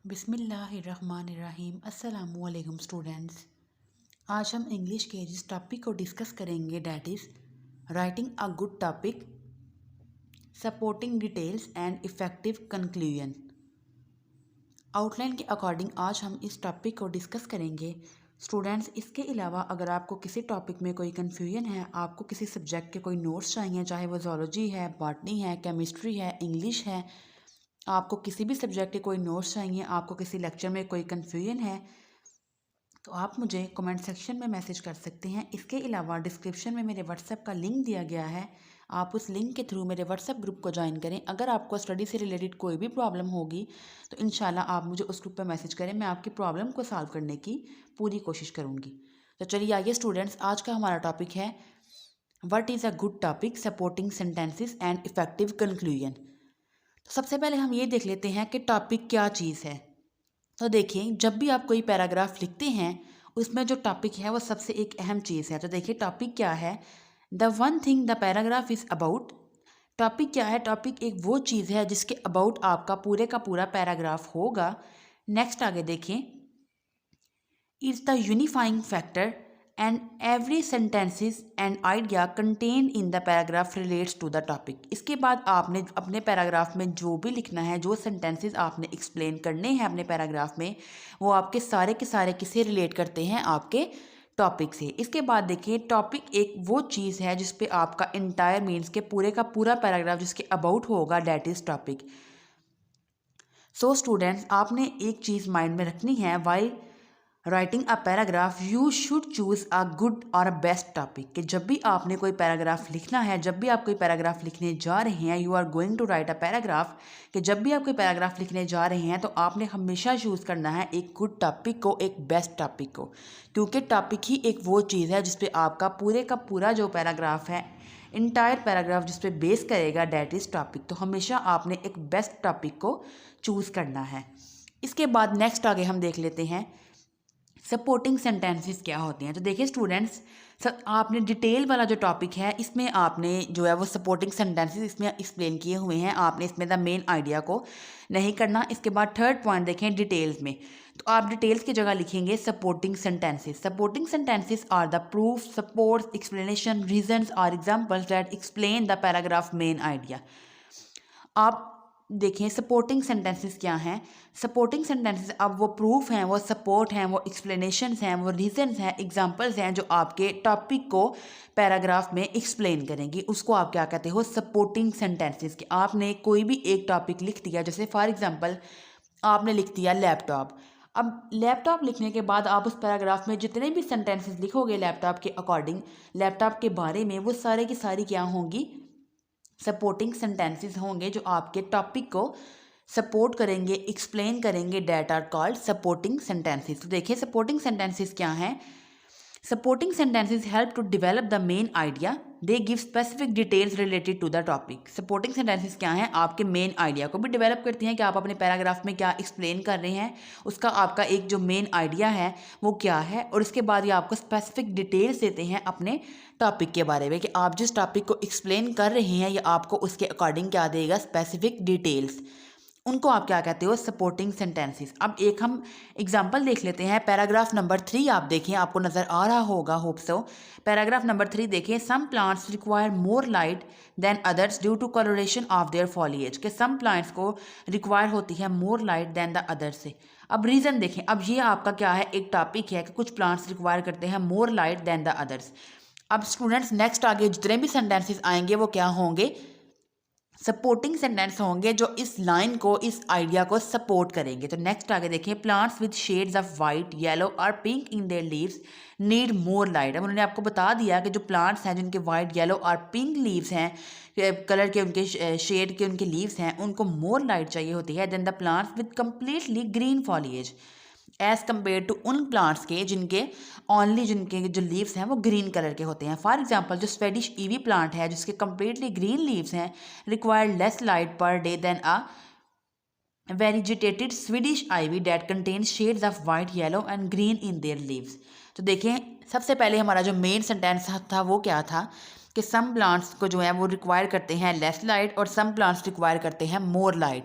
बिस्मिल्लाहिर्रहमानिर्रहीम। अस्सलामुअलैकुम स्टूडेंट्स। आज हम इंग्लिश के जिस टॉपिक को डिस्कस करेंगे that is writing a good topic, supporting details and effective conclusion. Outline के अकॉर्डिंग आज हम इस टॉपिक को डिस्कस करेंगे। स्टूडेंट्स, इसके अलावा अगर आपको किसी टॉपिक में कोई कन्फ्यूजन है, आपको किसी सब्जेक्ट के कोई नोट्स चाहिए, चाहे वो ज़ूलॉजी है, बॉटनी है, केमिस्ट्री है, इंग्लिश है, आपको किसी भी सब्जेक्ट के कोई नोट्स चाहिए, आपको किसी लेक्चर में कोई कन्फ्यूजन है, तो आप मुझे कमेंट सेक्शन में मैसेज कर सकते हैं। इसके अलावा डिस्क्रिप्शन में मेरे व्हाट्सएप का लिंक दिया गया है, आप उस लिंक के थ्रू मेरे व्हाट्सएप ग्रुप को ज्वाइन करें। अगर आपको स्टडी से रिलेटेड कोई भी प्रॉब्लम होगी तो इंशाल्लाह आप मुझे उस ग्रुप पर मैसेज करें, मैं आपकी प्रॉब्लम को सॉल्व करने की पूरी कोशिश करूँगी। तो चलिए आइए स्टूडेंट्स, आज का हमारा टॉपिक है what is a good topic, supporting sentences and effective conclusion. तो सबसे पहले हम ये देख लेते हैं कि टॉपिक क्या चीज़ है। तो देखिए, जब भी आप कोई पैराग्राफ लिखते हैं उसमें जो टॉपिक है वो सबसे एक अहम चीज़ है। तो देखिए टॉपिक क्या है, the one thing the paragraph is about. Topic क्या है, टॉपिक एक वो चीज़ है जिसके अबाउट आपका पूरे का पूरा पैराग्राफ होगा। नेक्स्ट आगे देखें, is the unifying factor and every sentences and idea contained in the paragraph relates to the topic। इसके बाद आपने अपने पैराग्राफ में जो भी लिखना है, जो सेंटेंसेस आपने एक्सप्लेन करने हैं अपने पैराग्राफ में, वो आपके सारे के सारे किससे रिलेट करते हैं, आपके टॉपिक से। इसके बाद देखिए, टॉपिक एक वो चीज़ है जिस पे आपका इंटायर मीन्स के पूरे का पूरा पैराग्राफ जिसके अबाउट होगा, that is topic. So students, आपने एक चीज़ माइंड में रखनी है, why writing a paragraph you should choose a good or a best topic. कि जब भी आपने कोई पैराग्राफ लिखना है, जब भी आप कोई पैराग्राफ लिखने जा रहे हैं, you are going to write a paragraph, कि जब भी आप कोई पैराग्राफ लिखने जा रहे हैं तो आपने हमेशा चूज़ करना है एक गुड टॉपिक को, एक बेस्ट टॉपिक को। क्योंकि टॉपिक ही एक वो चीज़ है जिसपे आपका पूरे का पूरा जो पैराग्राफ है, इंटायर पैराग्राफ जिस पे बेस करेगा, डैट इज़ टॉपिक। तो हमेशा आपने एक बेस्ट टॉपिक को चूज़ करना है। इसके बाद नेक्स्ट आगे हम देख लेते हैं सपोर्टिंग सेंटेंसेस क्या होते हैं। तो देखिए स्टूडेंट्स, आपने डिटेल वाला जो टॉपिक है इसमें आपने जो है वो सपोर्टिंग सेंटेंसेस इसमें एक्सप्लेन किए हुए हैं, आपने इसमें द मेन आइडिया को नहीं करना। इसके बाद थर्ड पॉइंट देखें डिटेल्स में, तो आप डिटेल्स की जगह लिखेंगे supporting sentences. Supporting sentences are the proof, support, explanation, reasons और examples that explain the paragraph main idea. आप देखें सपोर्टिंग सेंटेंसेस क्या हैं। सपोर्टिंग सेंटेंसेस अब वो प्रूफ हैं, वो सपोर्ट हैं, वो एक्सप्लेनेशंस हैं, वो रीजंस हैं, एग्जांपल्स हैं जो आपके टॉपिक को पैराग्राफ में एक्सप्लेन करेंगी। उसको आप क्या कहते हो, सपोर्टिंग सेंटेंसेस। कि आपने कोई भी एक टॉपिक लिख दिया, जैसे फॉर एग्जांपल आपने लिख दिया लैपटॉप। अब लैपटॉप लिखने के बाद आप उस पैराग्राफ में जितने भी सेंटेंसेस लिखोगे लैपटॉप के अकॉर्डिंग, लैपटॉप के बारे में, वो सारे की सारी क्या होंगी, सपोर्टिंग सेंटेंसेस होंगे जो आपके टॉपिक को सपोर्ट करेंगे, एक्सप्लेन करेंगे, that are called supporting sentences. तो देखिए सपोर्टिंग सेंटेंसेस क्या हैं। Supporting sentences help to develop the main idea, they give specific details related to the topic. Supporting sentences क्या हैं, आपके मेन आइडिया को भी डेवलप करती हैं कि आप अपने पैराग्राफ में क्या एक्सप्लेन कर रहे हैं, उसका आपका एक जो मेन आइडिया है वो क्या है, और उसके बाद ये आपको स्पेसिफिक डिटेल्स देते हैं अपने टॉपिक के बारे में कि आप जिस टॉपिक को एक्सप्लेन कर रहे हैं ये आपको उसके अकॉर्डिंग क्या देगा, स्पेसिफिक डिटेल्स। उनको आप क्या कहते हो, सपोर्टिंग सेंटेंसेस। अब एक हम एग्जांपल देख लेते हैं। पैराग्राफ नंबर 3 आप देखें, आपको नज़र आ रहा होगा, होप सो। पैराग्राफ नंबर 3 देखें, some plants require more light than others due to colouration of their foliage. के सम प्लांट्स को रिक्वायर होती है more light than the others से। अब रीज़न देखें, अब ये आपका क्या है, एक टॉपिक है कि कुछ प्लांट्स रिक्वायर करते हैं more light than the others. अब स्टूडेंट्स नेक्स्ट आगे जितने भी सेंटेंसेस आएंगे वो क्या होंगे, सपोर्टिंग सेंटेंस होंगे जो इस लाइन को, इस आइडिया को सपोर्ट करेंगे। तो नेक्स्ट आगे देखिए, plants with shades of white, yellow और pink in their leaves need more light. अब उन्होंने आपको बता दिया कि जो प्लांट्स हैं जिनके वाइट, येलो और पिंक लीव्स हैं, कलर के उनके शेड के उनके लीव्स हैं, उनको मोर लाइट चाहिए होती है than the plants with completely green foliage, as compare to उन प्लांट्स के जिनके ओनली जिनके जो लीव्स हैं वो ग्रीन कलर के होते हैं। फॉर एग्जांपल जो स्वेडिश ईवी प्लांट है जिसके कम्प्लीटली ग्रीन लीव्स हैं, require less light per day than a वेजिटेटेड Swedish ivy that contain shades of white, yellow and green in their leaves. तो देखें सबसे पहले हमारा जो मेन सेंटेंस था वो क्या था कि सम प्लांट्स को जो है वो रिक्वायर करते हैं लेस लाइट और सम प्लांट्स रिक्वायर करते हैं मोर लाइट।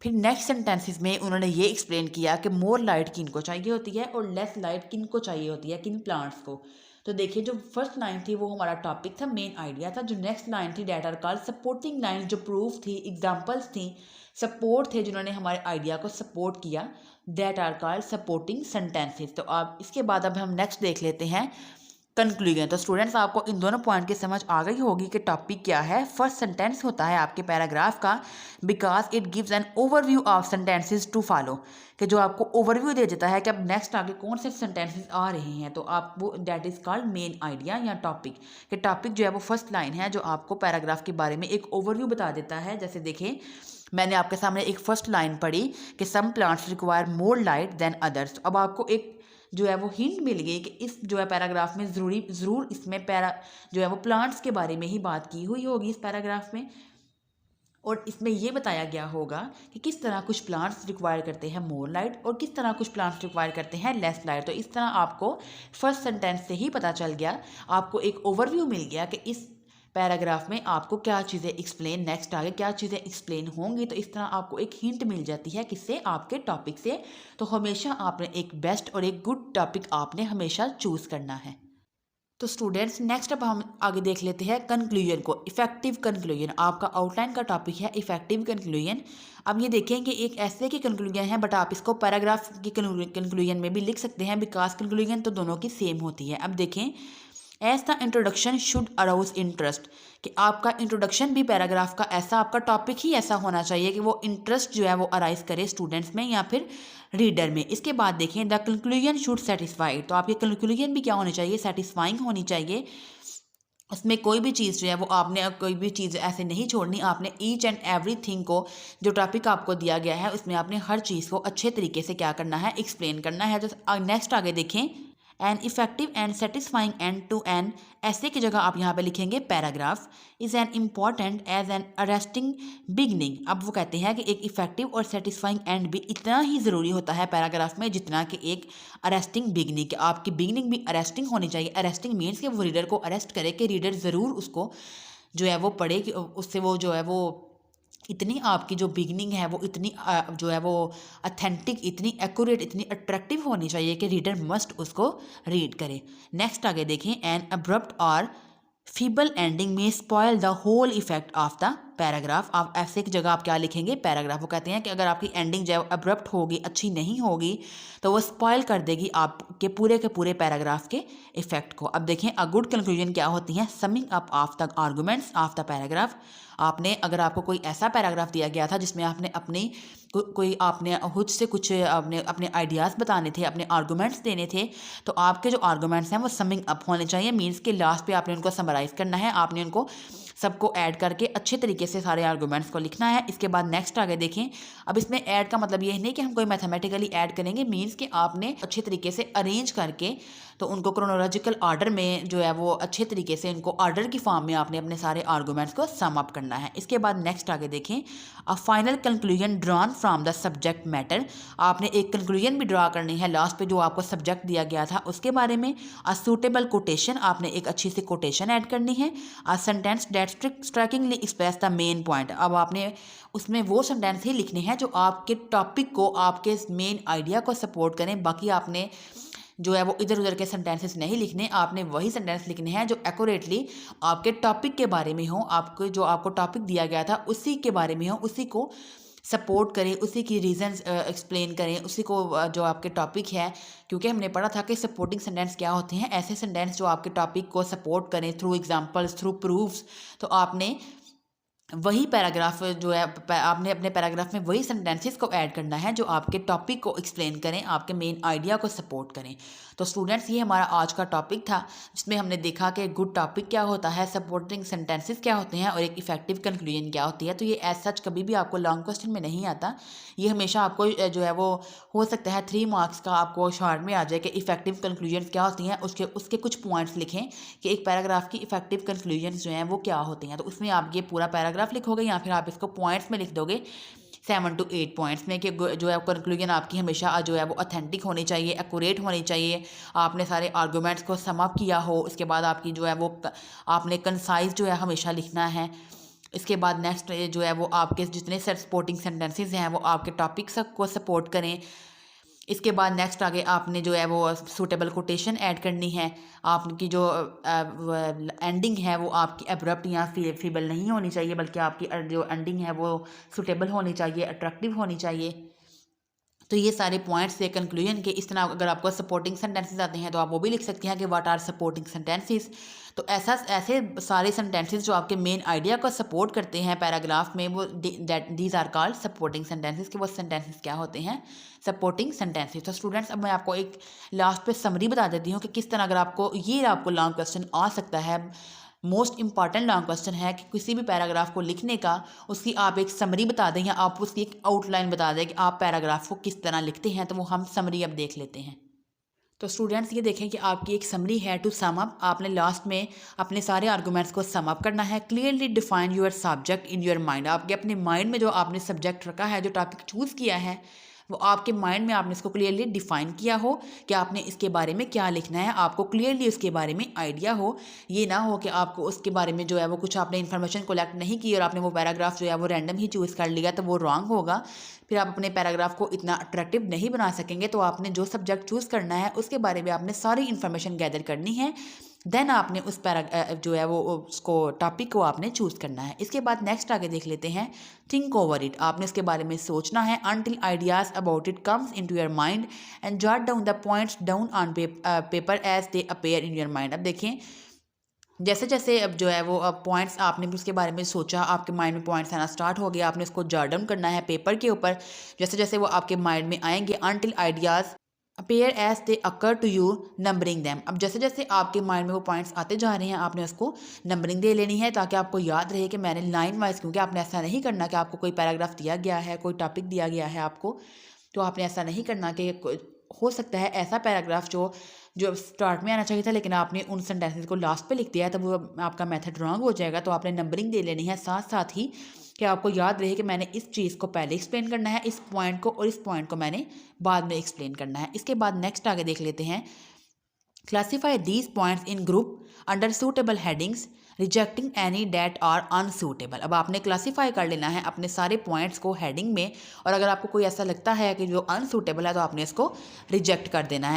फिर नेक्स्ट सेंटेंसेस में उन्होंने ये एक्सप्लेन किया कि मोर लाइट किन को चाहिए होती है और लेस लाइट किन को चाहिए होती है, किन प्लांट्स को। तो देखिए जो फर्स्ट लाइन थी वो हमारा टॉपिक था, मेन आइडिया था। जो नेक्स्ट लाइन थी that are called supporting line, जो प्रूफ थी, एग्जांपल्स थी, सपोर्ट थे जिन्होंने हमारे आइडिया को सपोर्ट किया, that are called supporting sentences. तो आप इसके बाद अब हम नेक्स्ट देख लेते हैं कंक्लूजन। तो स्टूडेंट्स आपको इन दोनों पॉइंट की समझ आ गई होगी कि टॉपिक क्या है। फर्स्ट सेंटेंस होता है आपके पैराग्राफ का because it gives an overview of sentences to follow, कि जो आपको ओवरव्यू दे देता है कि अब नेक्स्ट आगे कौन से सेंटेंसेस आ रहे हैं। तो आप वो that is called main idea या टॉपिक, कि टॉपिक जो है वो फर्स्ट लाइन है जो आपको पैराग्राफ के बारे में एक ओवरव्यू बता देता है। जैसे देखें मैंने आपके सामने एक फर्स्ट लाइन पढ़ी कि some plants require more light than others. अब आपको एक जो है वो हिंट मिल गई कि इस जो है पैराग्राफ में ज़रूर इसमें जो है वो प्लांट्स के बारे में ही बात की हुई होगी इस पैराग्राफ में, और इसमें ये बताया गया होगा कि किस तरह कुछ प्लांट्स रिक्वायर करते हैं मोर लाइट और किस तरह कुछ प्लांट्स रिक्वायर करते हैं लेस लाइट। तो इस तरह आपको फर्स्ट सेंटेंस से ही पता चल गया, आपको एक ओवरव्यू मिल गया कि इस पैराग्राफ में आपको क्या चीज़ें एक्सप्लेन, नेक्स्ट आगे क्या चीज़ें एक्सप्लेन होंगी। तो इस तरह आपको एक हिंट मिल जाती है किससे, आपके टॉपिक से। तो हमेशा आपने एक बेस्ट और एक गुड टॉपिक आपने हमेशा चूज़ करना है। तो स्टूडेंट्स नेक्स्ट अब हम आगे देख लेते हैं कंक्लूजन को। इफेक्टिव कंक्लूजन आपका आउटलाइन का टॉपिक है, इफेक्टिव कंक्लूजन। अब ये देखेंगे एक ऐसे की कंक्लूजन है, बट आप इसको पैराग्राफ की कंक्लूजन में भी लिख सकते हैं बिकॉज कंक्लूजन तो दोनों की सेम होती है। अब देखें as the introduction should arouse interest, कि आपका इंट्रोडक्शन भी पैराग्राफ का ऐसा, आपका टॉपिक ही ऐसा होना चाहिए कि वो इंटरेस्ट जो है वो अराइज करे स्टूडेंट्स में या फिर रीडर में। इसके बाद देखें द कंक्लूजन शुड सेटिस्फाई, तो आपकी कंक्लूजन भी क्या होनी चाहिए, सेटिस्फाइंग होनी चाहिए। उसमें कोई भी चीज़ जो है वो आपने कोई भी चीज़ ऐसे नहीं छोड़नी, आपने ईच एंड एवरीथिंग को, जो टॉपिक आपको दिया गया है उसमें आपने हर चीज़ को अच्छे तरीके से क्या करना है, एक्सप्लेन करना है। तो नेक्स्ट आगे देखें an effective and satisfying end to an, ऐसे की जगह आप यहाँ पे लिखेंगे paragraph is an important as an arresting beginning. अब वो कहते हैं कि एक इफेक्टिव और सेटिस्फाइंग एंड भी इतना ही ज़रूरी होता है पैराग्राफ में जितना कि एक अरेस्टिंग बिगनिंग, कि आपकी बिगनिंग भी अरेस्टिंग होनी चाहिए। अरेस्टिंग मीन्स कि वो रीडर को अरेस्ट करे, कि रीडर ज़रूर उसको जो है वो पढ़े, कि उससे वो जो है वो इतनी आपकी जो बिगनिंग है वो इतनी जो है वो अथेंटिक, इतनी एक्यूरेट, इतनी अट्रैक्टिव होनी चाहिए कि रीडर मस्ट उसको रीड करे। नेक्स्ट आगे देखें एन अब्रप्ट और feeble ending may spoil the whole effect of the paragraph. आप ऐसे की जगह आप क्या लिखेंगे पैराग्राफ। वो कहते हैं कि अगर आपकी एंडिंग जो है अब्रप्ट होगी, अच्छी नहीं होगी, तो वो स्पॉयल कर देगी आपके पूरे पैराग्राफ के इफेक्ट को। अब देखें अ गुड कंक्लूजन क्या होती है, summing up of the arguments of the paragraph. आपने अगर आपको कोई ऐसा पैराग्राफ दिया गया था जिसमें आपने अपनी कोई आपने खुद से कुछ अपने आइडियाज़ बताने थे, अपने आर्गूमेंट्स देने थे, तो आपके जो आर्गूमेंट्स हैं वो समिंग अप होने चाहिए। मीन्स के लास्ट पे आपने उनको समराइज़ करना है, आपने उनको सबको ऐड करके अच्छे तरीके से सारे आर्गूमेंट्स को लिखना है। इसके बाद नेक्स्ट आगे देखें। अब इसमें ऐड का मतलब ये नहीं कि हम कोई मैथमेटिकली ऐड करेंगे, मीन्स कि आपने अच्छे तरीके से अरेंज करके तो उनको क्रोनोलॉजिकल ऑर्डर में जो है वो अच्छे तरीके से उनको ऑर्डर की फॉर्म में आपने अपने सारे आर्गूमेंट्स को सम अप करना है। इसके बाद नेक्स्ट आगे देखें a final conclusion drawn from the subject matter. आपने एक कंक्लूजन भी ड्रा करनी है लास्ट पे जो आपको सब्जेक्ट दिया गया था उसके बारे में। अ सूटेबल कोटेशन, आपने एक अच्छी सी कोटेशन ऐड करनी है। A sentence that strikingly express the main point, अब आपने उसमें वो सेंटेंस ही लिखने हैं जो आपके टॉपिक को, आपके मेन आइडिया को सपोर्ट करें। बाकी आपने जो है वो इधर उधर के सेंटेंसेस नहीं लिखने, आपने वही सेंटेंस लिखने हैं जो एक्यूरेटली आपके टॉपिक के बारे में हो, आपको जो आपको टॉपिक दिया गया था उसी के बारे में हो, उसी को सपोर्ट करें, उसी की रीजंस एक्सप्लेन करें, उसी को जो आपके टॉपिक है। क्योंकि हमने पढ़ा था कि सपोर्टिंग सेंटेंस क्या होते हैं, ऐसे सेंटेंस जो आपके टॉपिक को सपोर्ट करें थ्रू एग्जांपल्स, थ्रू प्रूफ्स। तो आपने वही पैराग्राफ जो है आपने अपने पैराग्राफ में वही सेंटेंसेस को ऐड करना है जो आपके टॉपिक को एक्सप्लेन करें, आपके मेन आइडिया को सपोर्ट करें। तो स्टूडेंट्स ये हमारा आज का टॉपिक था जिसमें हमने देखा कि गुड टॉपिक क्या होता है, सपोर्टिंग सेंटेंसेस क्या होते हैं और एक इफेक्टिव कंक्लूजन क्या होती है। तो ये एज सच कभी भी आपको लॉन्ग क्वेश्चन में नहीं आता, ये हमेशा आपको जो है वो हो सकता है 3 मार्क्स का आपको शॉर्ट में आ जाए कि इफेक्टिव कंक्लूजन क्या होती हैं, उसके कुछ पॉइंट्स लिखें कि एक पैराग्राफ की इफेक्टिव कंक्लूजन जो हैं वो क्या होती हैं। तो उसमें आप ये पूरा पैराग्राफ लिखोगे या फिर आप इसको पॉइंट्स में लिख दोगे 7 to 8 पॉइंट्स में, कि जो है कंक्लूजन आपकी हमेशा जो है वो ऑथेंटिक होनी चाहिए, एक्यूरेट होनी चाहिए, आपने सारे आर्गूमेंट्स को सम अप किया हो। इसके बाद आपकी जो है वो आपने कंसाइज जो है हमेशा लिखना है। इसके बाद नेक्स्ट जो है वो आपके जितने सपोर्टिंग सेंटेंसेस हैं वो आपके टॉपिक को सपोर्ट करें। इसके बाद नेक्स्ट आगे आपने जो है वो सूटेबल कोटेशन ऐड करनी है। आपकी जो एंडिंग है वो आपकी एब्रप्ट या फेबल नहीं होनी चाहिए, बल्कि आपकी जो एंडिंग है वो सूटेबल होनी चाहिए, अट्रैक्टिव होनी चाहिए। तो ये सारे पॉइंट्स थे कंक्लूजन के। इस तरह अगर आपको सपोर्टिंग सेंटेंसेस आते हैं तो आप वो भी लिख सकते हैं कि व्हाट आर सपोर्टिंग सेंटेंसेस। तो ऐसे सारे सेंटेंसेस जो आपके मेन आइडिया को सपोर्ट करते हैं पैराग्राफ में, वो these are called supporting sentences. कि वो सेंटेंसेस क्या होते हैं? Supporting sentences. तो स्टूडेंट्स अब मैं आपको एक लास्ट पे समरी बता देती हूँ कि किस तरह अगर आपको लॉन्ग क्वेश्चन आ सकता है। मोस्ट इंपॉर्टेंट लॉन्ग क्वेश्चन है कि किसी भी पैराग्राफ को लिखने का उसकी आप एक समरी बता दें या आप उसकी एक आउटलाइन बता दें कि आप पैराग्राफ को किस तरह लिखते हैं। तो वो हम समरी अब देख लेते हैं। तो स्टूडेंट्स ये देखें कि आपकी एक समरी है टू सम अप। आपने लास्ट में अपने सारे आर्गूमेंट्स को सम अप करना है। Clearly define your subject in your mind. आपके अपने माइंड में जो आपने सब्जेक्ट रखा है, जो टॉपिक चूज़ किया है, वो आपके माइंड में आपने इसको क्लियरली डिफाइन किया हो कि आपने इसके बारे में क्या लिखना है, आपको क्लियरली उसके बारे में आइडिया हो। ये ना हो कि आपको उसके बारे में जो है वो कुछ आपने इन्फॉर्मेशन कलेक्ट नहीं की और आपने वो पैराग्राफ जो है वो रैंडम ही चूज़ कर लिया, तो वो रॉन्ग होगा। फिर आप अपने पैराग्राफ को इतना अट्रैक्टिव नहीं बना सकेंगे। तो आपने जो सब्जेक्ट चूज़ करना है उसके बारे में आपने सारी इन्फॉर्मेशन गैदर करनी है। देन आपने उस जो है वो उसको टॉपिक को आपने चूज़ करना है। इसके बाद नेक्स्ट आगे देख लेते हैं, थिंक ओवर इट। आपने इसके बारे में सोचना है until ideas about it comes into your mind and jot down the points down on paper as they appear in your mind. अब देखें, जैसे जैसे अब जो है वो अब पॉइंट्स आपने उसके बारे में सोचा, आपके माइंड में पॉइंट्स आना स्टार्ट हो गया, आपने उसको जॉट डाउन करना है पेपर के ऊपर। जैसे जैसे वो आपके माइंड में आएंगे, until ideas appear as they occur to you, numbering them. अब जैसे जैसे आपके माइंड में वो पॉइंट्स आते जा रहे हैं, आपने उसको नंबरिंग दे लेनी है ताकि आपको याद रहे कि मैंने लाइन वाइज, क्योंकि आपने ऐसा नहीं करना कि आपको कोई पैराग्राफ दिया गया है, कोई टॉपिक दिया गया है आपको, तो आपने ऐसा नहीं करना कि हो सकता है ऐसा पैराग्राफ जो जो स्टार्ट में आना चाहिए था लेकिन आपने उन सेंटेंसेस को लास्ट पे लिख दिया है, तो वो आपका मेथड रॉन्ग हो जाएगा। तो आपने नंबरिंग दे लेनी है, साथ साथ ही कि आपको याद रहे कि मैंने इस चीज़ को पहले एक्सप्लेन करना है, इस पॉइंट को, और इस पॉइंट को मैंने बाद में एक्सप्लेन करना है। इसके बाद नेक्स्ट आगे देख लेते हैं, classify these points in group under suitable headings, rejecting any that are unsuitable. अब आपने क्लासीफाई कर लेना है अपने सारे पॉइंट्स को हेडिंग में, और अगर आपको कोई ऐसा लगता है कि जो अनसूटेबल है तो आपने इसको रिजेक्ट कर देना है।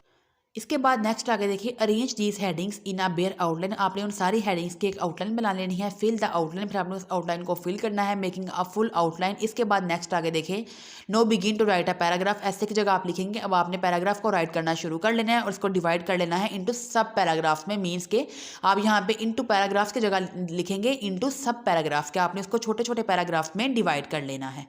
इसके बाद नेक्स्ट आगे देखिए, arrange these headings in a bare outline. आपने उन सारी हेडिंग्स की एक आउटलाइन बना लेनी है। फिल द आउटलाइन, फिर आपने उस आउटलाइन को फिल करना है, मेकिंग अ फुल आउटलाइन। इसके बाद नेक्स्ट आगे देखिए, no begin to write a paragraph. ऐसे की जगह आप लिखेंगे। अब आपने पैराग्राफ को राइट करना शुरू कर लेना है और उसको डिवाइड कर लेना है इंटू सब पैराग्राफ्स में। मीन्स के आप यहाँ पे इंटू पैराग्राफ्स की जगह लिखेंगे इंटू सब पैराग्राफ्स के, आपने उसको छोटे छोटे पैराग्राफ्स में डिवाइड कर लेना है।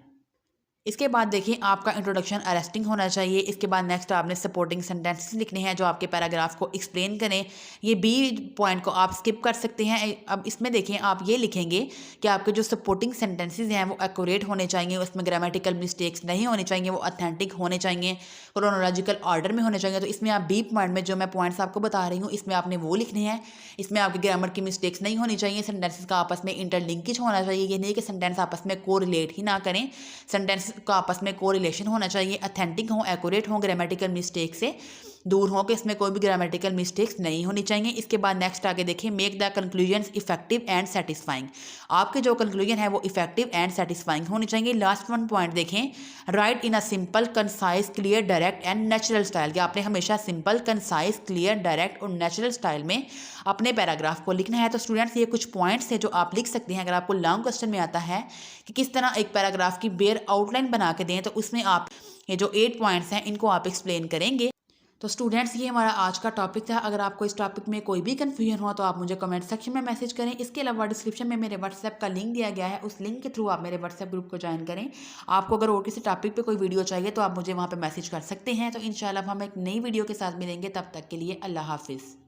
इसके बाद देखिए, आपका इंट्रोडक्शन अरेस्टिंग होना चाहिए। इसके बाद नेक्स्ट आपने सपोर्टिंग सेंटेंसेस लिखने हैं जो आपके पैराग्राफ को एक्सप्लेन करें। ये बी पॉइंट को आप स्किप कर सकते हैं। अब इसमें देखें, आप ये लिखेंगे कि आपके जो सपोर्टिंग सेंटेंसेस हैं वो एक्यूरेट होने चाहिए, उसमें ग्रामेटिकल मिस्टेक्स नहीं होनी चाहिए, वो ऑथेंटिक होने चाहिए, क्रोनोलॉजिकल ऑर्डर में होने चाहिए। तो इसमें आप बी पॉइंट में जो मैं पॉइंट्स आपको बता रही हूँ, इसमें आपने वो लिखने हैं। इसमें आपके ग्रामर की मिस्टेक्स नहीं होनी चाहिए, सेंटेंसेस का आपस में इंटरलिंकेज होना चाहिए। ये नहीं कि सेंटेंस आपस में को रिलेट ही ना करें, सेंटेंस का आपस में को रिलेशन होना चाहिए, अथेंटिक हो, एक्यूरेट हो, ग्रामेटिकल मिस्टेक से दूर हो, कि इसमें कोई भी ग्रामेटिकल मिस्टेक्स नहीं होनी चाहिए। इसके बाद नेक्स्ट आगे देखिए, make the conclusions effective and satisfying. आपके जो कंक्लूजन है वो इफेक्टिव एंड सेटिस्फाइंग होनी चाहिए। लास्ट वन पॉइंट देखें, right in a simple, concise, clear, direct and natural style. कि आपने हमेशा सिंपल, कंसाइज, क्लियर, डायरेक्ट और नेचुरल स्टाइल में अपने पैराग्राफ को लिखना है। तो स्टूडेंट्स, ये कुछ पॉइंट्स हैं जो आप लिख सकते हैं। अगर आपको लॉन्ग क्वेश्चन में आता है कि किस तरह एक पैराग्राफ की बेयर आउटलाइन बना के दें, तो उसमें आप ये जो 8 पॉइंट्स हैं इनको आप एक्सप्लेन करेंगे। तो स्टूडेंट्स, ये हमारा आज का टॉपिक था। अगर आपको इस टॉपिक में कोई भी कन्फ्यूजन हो तो आप मुझे कमेंट सेक्शन में मैसेज करें। इसके अलावा डिस्क्रिप्शन में मेरे व्हाट्सएप का लिंक दिया गया है, उस लिंक के थ्रू आप मेरे व्हाट्सएप ग्रुप को ज्वाइन करें। आपको अगर और किसी टॉपिक पे कोई वीडियो चाहिए तो आप मुझे वहाँ पे मैसेज कर सकते हैं। तो इंशाल्लाह हम एक नई वीडियो के साथ मिलेंगे, तब तक के लिए अल्लाह हाफिज़।